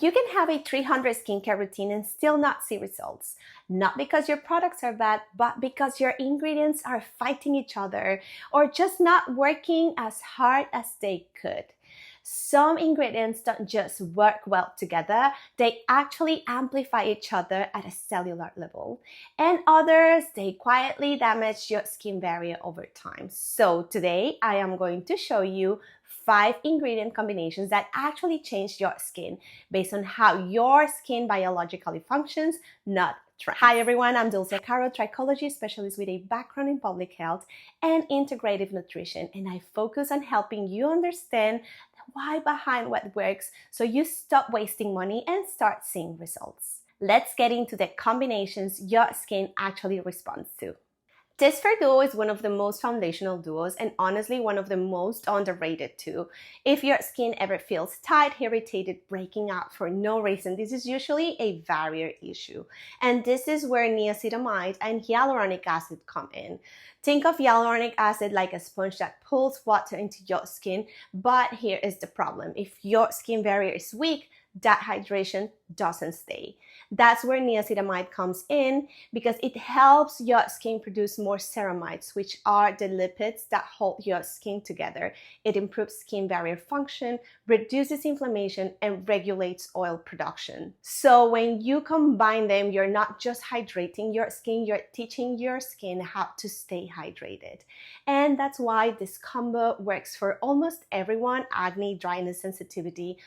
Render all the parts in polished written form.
You can have a 300 skincare routine and still not see results. Not because your products are bad, but because your ingredients are fighting each other or just not working as hard as they could. Some ingredients don't just work well together, they actually amplify each other at a cellular level. And others, they quietly damage your skin barrier over time. So today, I am going to show you 5 ingredient combinations that actually change your skin based on how your skin biologically functions, not trends. Hi everyone, I'm Dulce Caro, trichology specialist with a background in public health and integrative nutrition, and I focus on helping you understand the why behind what works so you stop wasting money and start seeing results. Let's get into the combinations your skin actually responds to. This fair duo is one of the most foundational duos and honestly one of the most underrated too. If your skin ever feels tight, irritated, breaking out for no reason, this is usually a barrier issue. And this is where niacinamide and hyaluronic acid come in. Think of hyaluronic acid like a sponge that pulls water into your skin, but here is the problem. If your skin barrier is weak, that hydration doesn't stay. That's where niacinamide comes in because it helps your skin produce more ceramides, which are the lipids that hold your skin together. It improves skin barrier function, reduces inflammation, and regulates oil production. So when you combine them, you're not just hydrating your skin, you're teaching your skin how to stay hydrated. And that's why this combo works for almost everyone: acne, dryness, sensitivity,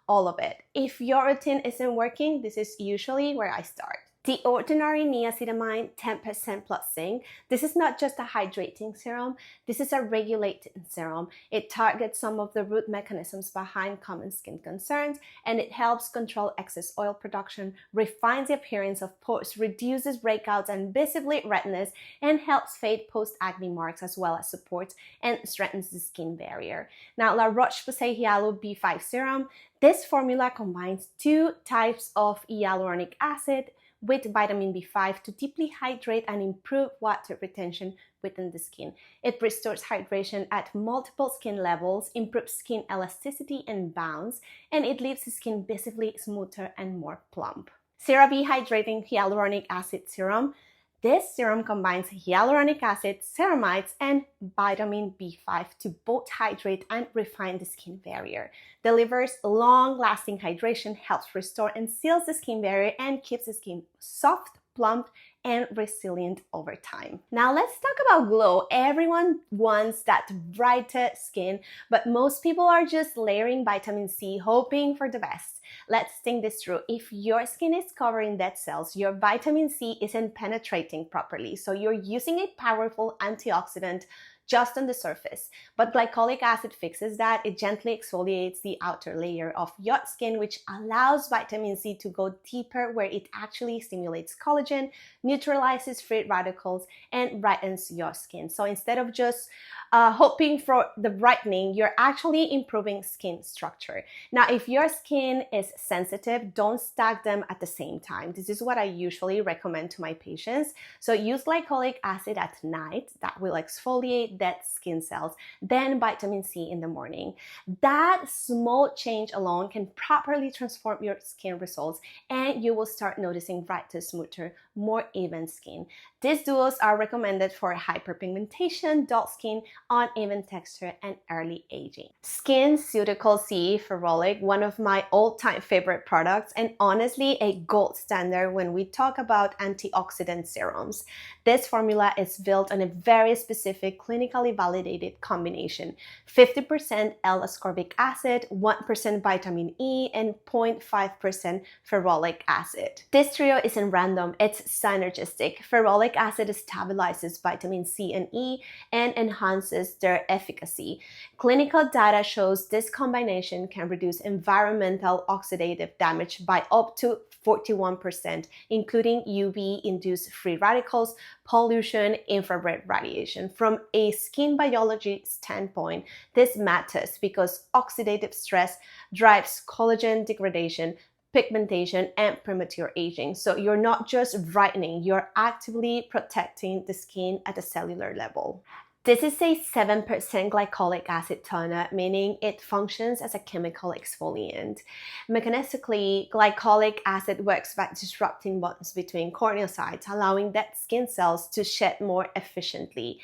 all of it. If your routine isn't working, this is usually where I start. The Ordinary Niacinamide 10% plus zinc. This is not just a hydrating serum, this is a regulating serum. It targets some of the root mechanisms behind common skin concerns, and it helps control excess oil production, refines the appearance of pores, reduces breakouts and visibly redness, and helps fade post-acne marks, as well as supports and strengthens the skin barrier. Now, La Roche-Posay Hyalo B5 Serum. This formula combines 2 types of hyaluronic acid with vitamin B5 to deeply hydrate and improve water retention within the skin. It restores hydration at multiple skin levels, improves skin elasticity and bounce, and it leaves the skin visibly smoother and more plump. CeraVe Hydrating Hyaluronic Acid Serum. This serum combines hyaluronic acid, ceramides, and vitamin B5 to both hydrate and refine the skin barrier. Delivers long-lasting hydration, helps restore and seals the skin barrier, and keeps the skin soft, plump, and resilient over time. Now let's talk about glow. Everyone wants that brighter skin, but most people are just layering vitamin C, hoping for the best. Let's think this through. If your skin is covering dead cells, your vitamin C isn't penetrating properly, so you're using a powerful antioxidant just on the surface. But glycolic acid fixes that. It gently exfoliates the outer layer of your skin, which allows vitamin C to go deeper, where it actually stimulates collagen, neutralizes free radicals, and brightens your skin. So instead of just hoping for the brightening, you're actually improving skin structure. Now, if your skin is sensitive, don't stack them at the same time. This is what I usually recommend to my patients. So use glycolic acid at night. That will exfoliate dead skin cells, then vitamin C in the morning. That small change alone can properly transform your skin results, and you will start noticing brighter, smoother, more even skin. These duos are recommended for hyperpigmentation, dull skin, uneven texture, and early aging. SkinCeuticals CE Ferrolic, one of my all-time favorite products, and honestly a gold standard when we talk about antioxidant serums. This formula is built on a very specific, clinically validated combination: 50% L-ascorbic acid, 1% vitamin E, and 0.5% ferrolic acid. This trio isn't random, it's synergistic. Ferrolic acid stabilizes vitamin C and E and enhances their efficacy. Clinical data shows this combination can reduce environmental oxidative damage by up to 41%, including UV-induced free radicals, pollution, infrared radiation. From a skin biology standpoint, this matters because oxidative stress drives collagen degradation, pigmentation, and premature aging. So you're not just brightening, you're actively protecting the skin at a cellular level. This is a 7% glycolic acid toner, meaning it functions as a chemical exfoliant. Mechanistically, glycolic acid works by disrupting bonds between corneocytes, allowing dead skin cells to shed more efficiently.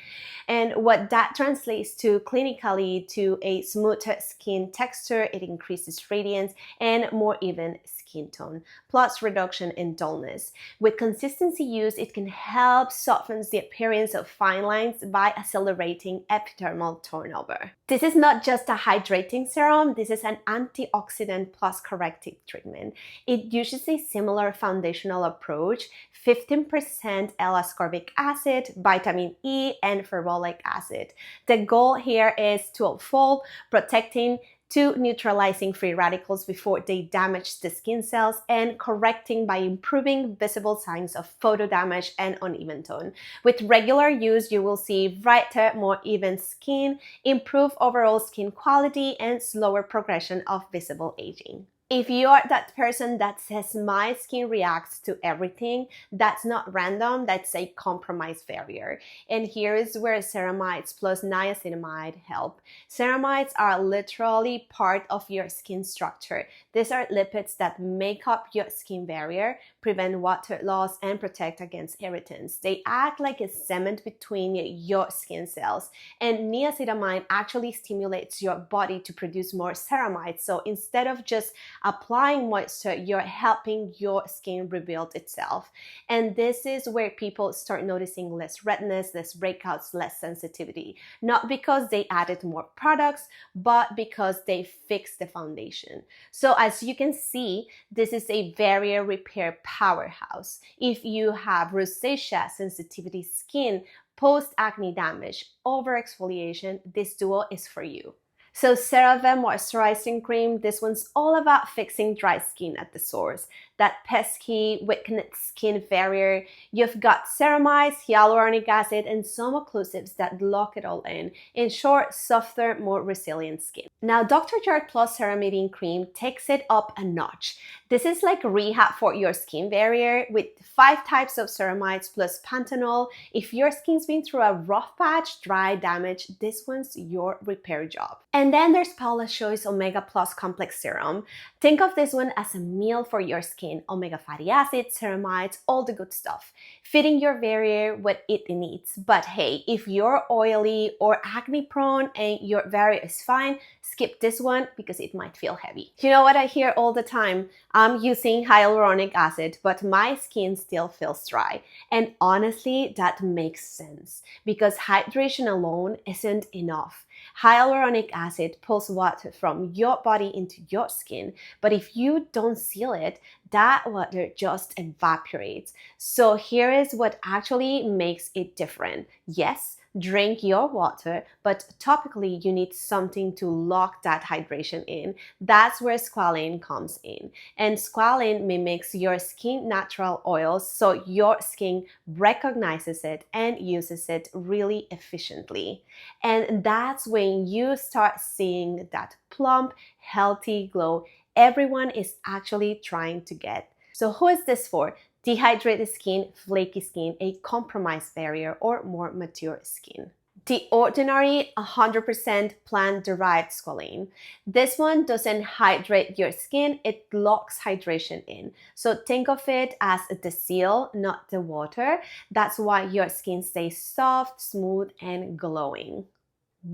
And what that translates to clinically to a smoother skin texture, it increases radiance and more even skin tone, plus reduction in dullness. With consistency use, it can help soften the appearance of fine lines by accelerating epidermal turnover. This is not just a hydrating serum, this is an antioxidant plus corrective treatment. It uses a similar foundational approach, 15% L-ascorbic acid, vitamin E, and ferulic acid. The goal here is twofold: protecting to neutralizing free radicals before they damage the skin cells, and correcting by improving visible signs of photo damage and uneven tone. With regular use, you will see brighter, more even skin, improved overall skin quality, and slower progression of visible aging. If you are that person that says my skin reacts to everything, that's not random, that's a compromise barrier. And here is where ceramides plus niacinamide help. Ceramides are literally part of your skin structure. These are lipids that make up your skin barrier, prevent water loss, and protect against irritants. They act like a cement between your skin cells. And niacinamide actually stimulates your body to produce more ceramides. So instead of just applying moisture, you're helping your skin rebuild itself. And this is where people start noticing less redness, less breakouts, less sensitivity. Not because they added more products, but because they fixed the foundation. So as you can see, this is a barrier repair powerhouse. If you have rosacea, sensitivity skin, post-acne damage, over-exfoliation, this duo is for you. So CeraVe Moisturizing Cream, this one's all about fixing dry skin at the source. That pesky, weakened skin barrier. You've got ceramides, hyaluronic acid, and some occlusives that lock it all in. In short, softer, more resilient skin. Now, Dr. Jart Plus Ceramiding Cream takes it up a notch. This is like rehab for your skin barrier with 5 types of ceramides plus panthenol. If your skin's been through a rough patch, dry, damage, this one's your repair job. And then there's Paula Choi's Omega Plus Complex Serum. Think of this one as a meal for your skin. Omega fatty acids, ceramides, all the good stuff. Fitting your barrier what it needs. But hey, if you're oily or acne prone and your barrier is fine, skip this one because it might feel heavy. You know what I hear all the time? I'm using hyaluronic acid, but my skin still feels dry. And honestly, that makes sense because hydration alone isn't enough. Hyaluronic acid pulls water from your body into your skin, but if you don't seal it, that water just evaporates. So here is what actually makes it different. Yes, drink your water, but topically you need something to lock that hydration in. That's where squalane comes in. And squalane mimics your skin natural oils, so your skin recognizes it and uses it really efficiently. And that's when you start seeing that plump, healthy glow everyone is actually trying to get. So who is this for? Dehydrated skin, flaky skin, a compromised barrier, or more mature skin. The ordinary 100% plant-derived squalane. This one doesn't hydrate your skin, it locks hydration in. So think of it as the seal, not the water. That's why your skin stays soft, smooth, and glowing.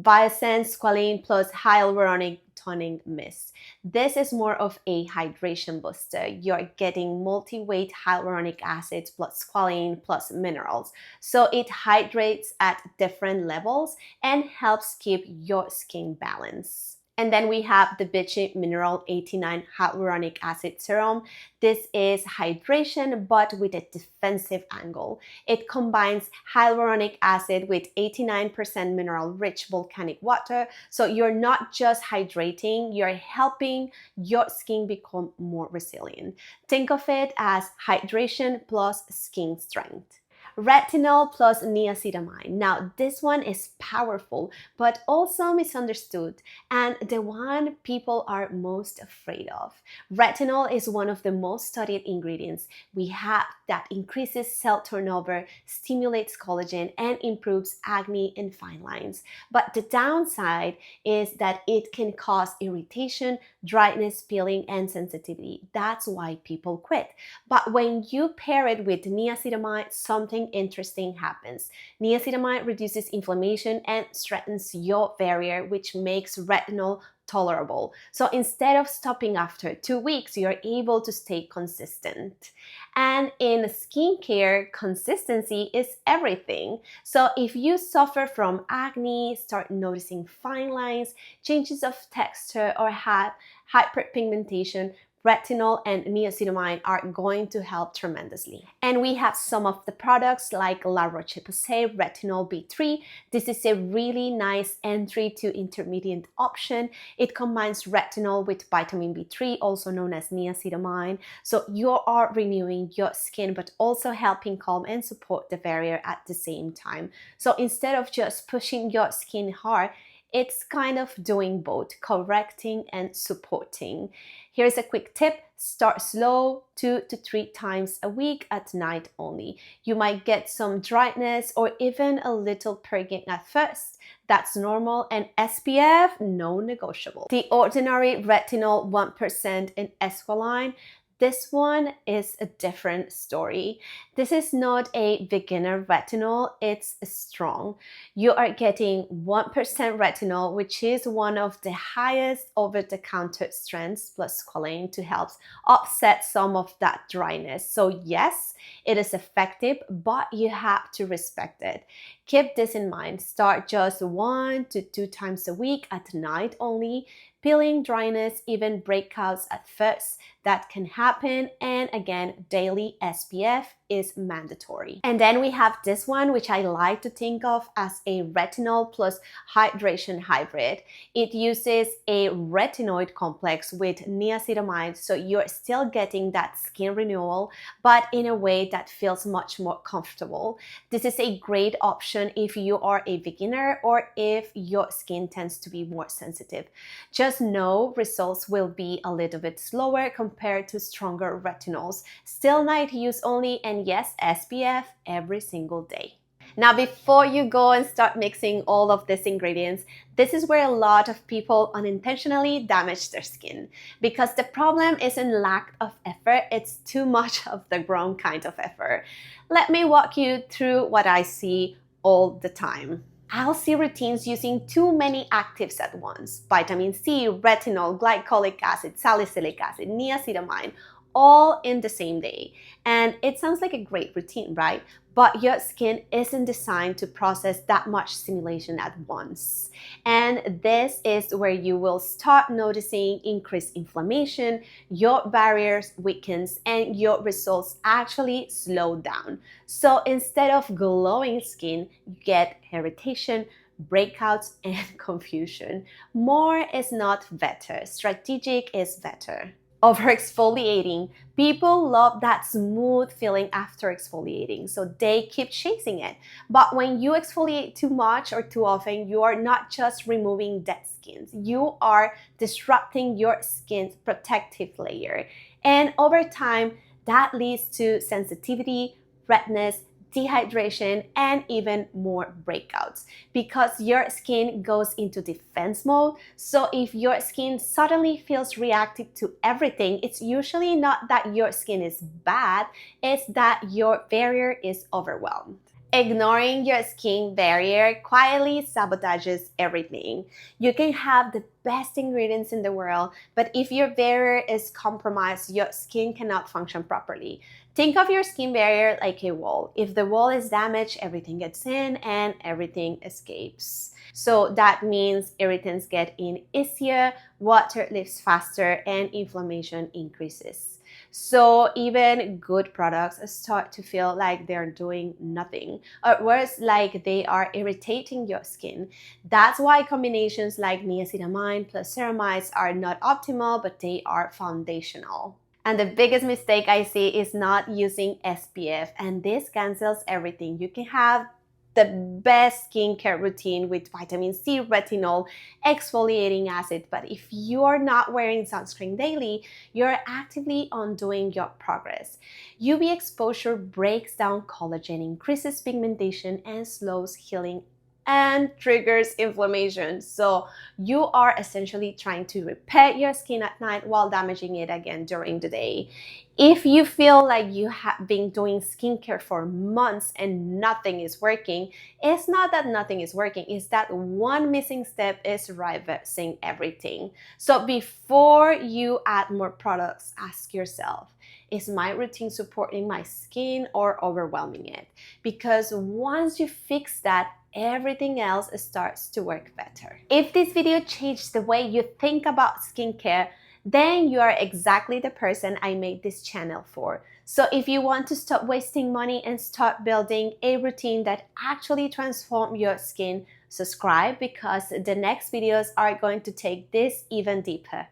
Biosense Squalane plus Hyaluronic Toning Mist. This is more of a hydration booster. You're getting multi-weight hyaluronic acids plus squalane plus minerals. So it hydrates at different levels and helps keep your skin balanced. And then we have the Vichy Mineral 89 Hyaluronic Acid Serum. This is hydration but with a defensive angle. It combines hyaluronic acid with 89% mineral-rich volcanic water. So you're not just hydrating, you're helping your skin become more resilient. Think of it as hydration plus skin strength. Retinol plus niacinamide. Now, this one is powerful, but also misunderstood, and the one people are most afraid of. Retinol is one of the most studied ingredients we have that increases cell turnover, stimulates collagen, and improves acne and fine lines. But the downside is that it can cause irritation, dryness, peeling, and sensitivity. That's why people quit. But when you pair it with niacinamide, something interesting happens. Niacinamide reduces inflammation and strengthens your barrier, which makes retinol tolerable. So instead of stopping after 2 weeks, you're able to stay consistent. And in skincare, consistency is everything. So if you suffer from acne, start noticing fine lines, changes of texture, or have hyperpigmentation, retinol and niacinamide are going to help tremendously. And we have some of the products like La Roche-Posay Retinol B3. This is a really nice entry to intermediate option. It combines retinol with vitamin B3, also known as niacinamide. So you are renewing your skin, but also helping calm and support the barrier at the same time. So instead of just pushing your skin hard, it's kind of doing both, correcting and supporting. Here's a quick tip. Start slow, 2 to 3 times a week at night only. You might get some dryness or even a little purging at first. That's normal, and SPF, no negotiable. The Ordinary Retinol 1% in Esqualane. This one is a different story. This is not a beginner retinol, it's strong. You are getting 1% retinol, which is one of the highest over-the-counter strengths, plus squalane to help offset some of that dryness. So yes, it is effective, but you have to respect it. Keep this in mind. Start just 1 to 2 times a week at night only. Peeling, dryness, even breakouts at first, that can happen. And again, daily SPF is mandatory. And then we have this one, which I like to think of as a retinol plus hydration hybrid. It uses a retinoid complex with niacinamide, so you're still getting that skin renewal, but in a way that feels much more comfortable. This is a great option if you are a beginner or if your skin tends to be more sensitive. Just know results will be a little bit slower compared to stronger retinols. Still night use only, and yes, SPF every single day. Now, before you go and start mixing all of these ingredients, this is where a lot of people unintentionally damage their skin, because the problem isn't lack of effort, it's too much of the wrong kind of effort. Let me walk you through what I see all the time. I'll see routines using too many actives at once. Vitamin C, retinol, glycolic acid, salicylic acid, niacinamide, all in the same day. And it sounds like a great routine, right? But your skin isn't designed to process that much stimulation at once. And this is where you will start noticing increased inflammation, your barriers weakens, and your results actually slow down. So instead of glowing skin, you get irritation, breakouts, and confusion. More is not better. Strategic is better. Over-exfoliating. People love that smooth feeling after exfoliating, so they keep chasing it. But when you exfoliate too much or too often, you are not just removing dead skins, you are disrupting your skin's protective layer. And over time, that leads to sensitivity, redness, dehydration, and even more breakouts, because your skin goes into defense mode. So if your skin suddenly feels reactive to everything, it's usually not that your skin is bad, it's that your barrier is overwhelmed. Ignoring your skin barrier quietly sabotages everything. You can have the best ingredients in the world, but if your barrier is compromised, your skin cannot function properly. Think of your skin barrier like a wall. If the wall is damaged, everything gets in and everything escapes. So that means irritants get in easier, water leaves faster, and inflammation increases. So even good products start to feel like they're doing nothing, or worse, like they are irritating your skin. That's why combinations like niacinamide plus ceramides are not optimal, but they are foundational. And the biggest mistake I see is not using SPF, and this cancels everything. You can have the best skincare routine with vitamin C, retinol, exfoliating acid, but if you're not wearing sunscreen daily, you're actively undoing your progress. UV exposure breaks down collagen, increases pigmentation, and slows healing and triggers inflammation. So you are essentially trying to repair your skin at night while damaging it again during the day. If you feel like you have been doing skincare for months and nothing is working, it's not that nothing is working, it's that one missing step is reversing everything. So before you add more products, ask yourself, is my routine supporting my skin or overwhelming it? Because once you fix that, everything else starts to work better. If this video changed the way you think about skincare, then you are exactly the person I made this channel for. So if you want to stop wasting money and start building a routine that actually transforms your skin, subscribe, because the next videos are going to take this even deeper.